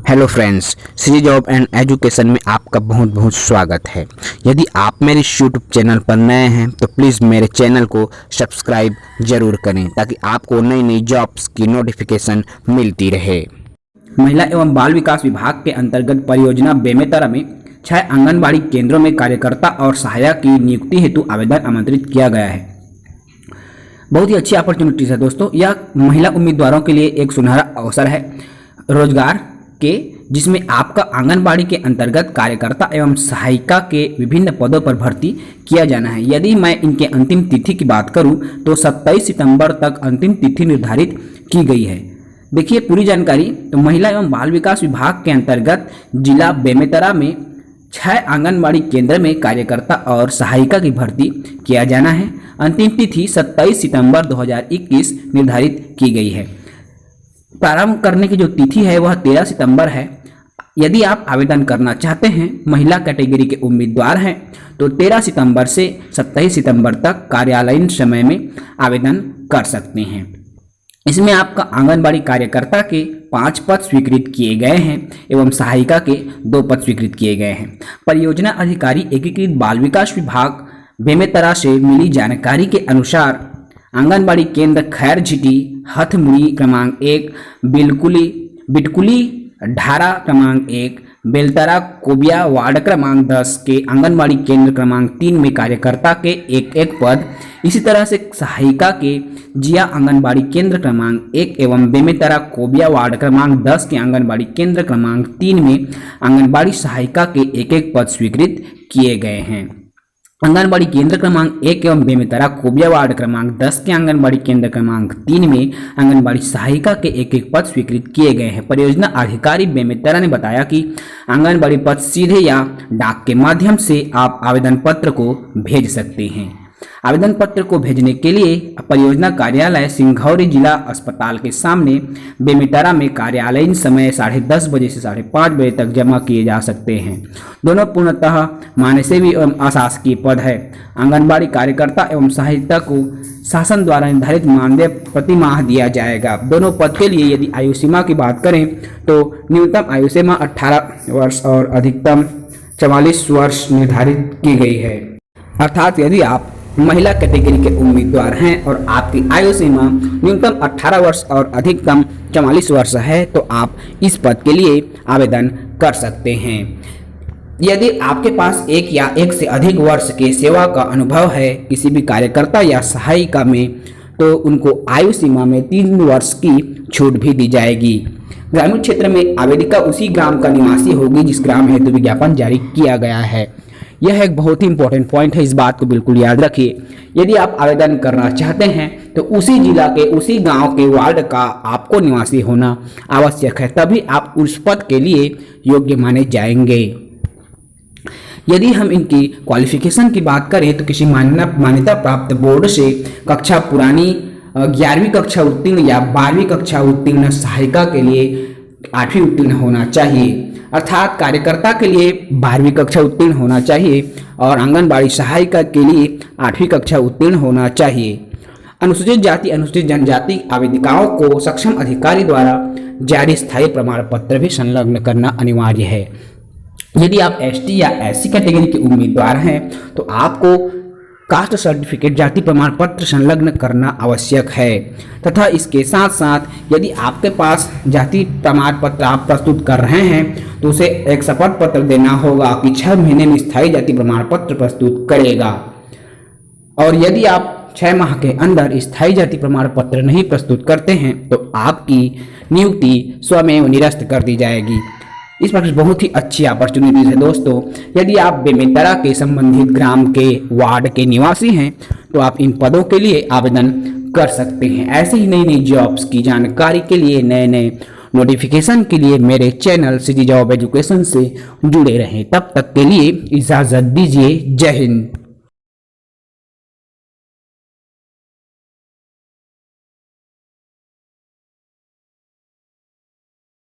Hello friends, CG job and education में आपका बहुत बहुत स्वागत है। यदि आप मेरे यूट्यूब चैनल पर नए हैं तो प्लीज़ मेरे चैनल को सब्सक्राइब जरूर करें ताकि आपको नई नई जॉब्स की नोटिफिकेशन मिलती रहे। महिला एवं बाल विकास विभाग के अंतर्गत परियोजना बेमेतरा में 6 आंगनबाड़ी केंद्रों में कार्यकर्ता और सहायक की नियुक्ति हेतु आवेदन आमंत्रित किया गया है। बहुत ही अच्छी अपॉर्चुनिटीज है दोस्तों। यह महिला उम्मीदवारों के लिए एक सुनहरा अवसर है रोजगार के, जिसमें आपका आंगनबाड़ी के अंतर्गत कार्यकर्ता एवं सहायिका के विभिन्न पदों पर भर्ती किया जाना है। यदि मैं इनके अंतिम तिथि की बात करूं तो 27 सितंबर तक अंतिम तिथि निर्धारित की गई है। देखिए पूरी जानकारी। तो महिला एवं बाल विकास विभाग के अंतर्गत जिला बेमेतरा में 6 आंगनबाड़ी केंद्र में कार्यकर्ता और सहायिका की भर्ती किया जाना है। अंतिम तिथि 27 सितंबर 2021 निर्धारित की गई है। प्रारंभ करने की जो तिथि है वह 13 सितंबर है। यदि आप आवेदन करना चाहते हैं, महिला कैटेगरी के उम्मीदवार हैं, तो 13 सितंबर से 27 सितंबर तक कार्यालयीन समय में आवेदन कर सकते हैं। इसमें आपका आंगनबाड़ी कार्यकर्ता के 5 पद स्वीकृत किए गए हैं एवं सहायिका के 2 पद स्वीकृत किए गए हैं। परियोजना अधिकारी एकीकृत बाल विकास विभाग बेमेतरा से मिली जानकारी के अनुसार आंगनबाड़ी केंद्र खैर झिटी हथमुड़ी क्रमांक 1, बिटकुली ढारा क्रमांक 1, बेलतरा कोबिया वार्ड क्रमांक 10 के आंगनबाड़ी केंद्र क्रमांक 3 में कार्यकर्ता के एक पद, इसी तरह से सहायिका के जिया आंगनबाड़ी केंद्र क्रमांक 1 एवं बेमेतरा कोबिया वार्ड क्रमांक 10 के आंगनबाड़ी केंद्र क्रमांक 3 में आंगनबाड़ी सहायिका के एक पद स्वीकृत किए गए हैं। आंगनबाड़ी केंद्र क्रमांक 1 एवं बेमेतरा कोबिया वार्ड क्रमांक 10 के आंगनबाड़ी केंद्र क्रमांक 3 में आंगनबाड़ी सहायिका के एक पद स्वीकृत किए गए हैं। परियोजना अधिकारी बेमेतरा ने बताया कि आंगनबाड़ी पद सीधे या डाक के माध्यम से आप आवेदन पत्र को भेज सकते हैं। आवेदन पत्र को भेजने के लिए परियोजना कार्यालय सिंघौरी जिला अस्पताल के सामने बेमेतरा में कार्यालयीन समय 10:30 बजे से 5:30 बजे तक जमा किए जा सकते हैं। दोनों पूर्णतः मानसेवी एवं अशासकीय पद है। आंगनबाड़ी कार्यकर्ता एवं सहायिका को शासन द्वारा निर्धारित मानदेय प्रति माह दिया जाएगा। दोनों पद के लिए यदि आयु सीमा की बात करें तो न्यूनतम आयु सीमा 18 वर्ष और अधिकतम 44 वर्ष निर्धारित की गई है। अर्थात यदि आप महिला कैटेगरी के उम्मीदवार हैं और आपकी आयु सीमा न्यूनतम 18 वर्ष और अधिकतम 44 वर्ष है तो आप इस पद के लिए आवेदन कर सकते हैं। यदि आपके पास एक या एक से अधिक वर्ष के सेवा का अनुभव है किसी भी कार्यकर्ता या सहायिका में, तो उनको आयु सीमा में 3 वर्ष की छूट भी दी जाएगी। ग्रामीण क्षेत्र में आवेदिका उसी ग्राम का निवासी होगी जिस ग्राम हेतु विज्ञापन जारी किया गया है। यह एक बहुत ही इंपॉर्टेंट पॉइंट है, इस बात को बिल्कुल याद रखिए। यदि आप आवेदन करना चाहते हैं तो उसी जिला के उसी गांव के वार्ड का आपको निवासी होना आवश्यक है, तभी आप उस पद के लिए योग्य माने जाएंगे। यदि हम इनकी क्वालिफिकेशन की बात करें तो किसी मान्यता प्राप्त बोर्ड से कक्षा पुरानी 11वीं कक्षा उत्तीर्ण या 12वीं कक्षा उत्तीर्ण सहायिका के लिए 8वीं उत्तीर्ण होना चाहिए। अर्थात कार्यकर्ता के लिए 12वीं कक्षा उत्तीर्ण होना चाहिए और आंगनबाड़ी सहायिका के लिए 8वीं कक्षा उत्तीर्ण होना चाहिए। अनुसूचित जाति अनुसूचित जनजाति आवेदिकाओं को सक्षम अधिकारी द्वारा जारी स्थायी प्रमाण पत्र भी संलग्न करना अनिवार्य है। यदि आप एसटी या एससी कैटेगरी के उम्मीदवार हैं तो आपको कास्ट सर्टिफिकेट जाति प्रमाण पत्र संलग्न करना आवश्यक है तथा इसके साथ साथ यदि आपके पास जाति प्रमाण पत्र आप प्रस्तुत कर रहे हैं तो उसे एक शपथ पत्र देना होगा कि 6 महीने में स्थायी जाति प्रमाण पत्र प्रस्तुत करेगा। और यदि आप 6 माह के अंदर स्थायी जाति प्रमाण पत्र नहीं प्रस्तुत करते हैं तो आपकी नियुक्ति स्वयं निरस्त कर दी जाएगी। इस प्रकार बहुत ही अच्छी अपॉर्चुनिटीज है दोस्तों। यदि आप बेमेतरा के संबंधित ग्राम के वार्ड के निवासी हैं तो आप इन पदों के लिए आवेदन कर सकते हैं। ऐसे ही नई नई जॉब्स की जानकारी के लिए, नए नए नोटिफिकेशन के लिए मेरे चैनल सीजी जॉब एजुकेशन से जुड़े रहें। तब तक के लिए इजाज़त दीजिए। जय हिंद।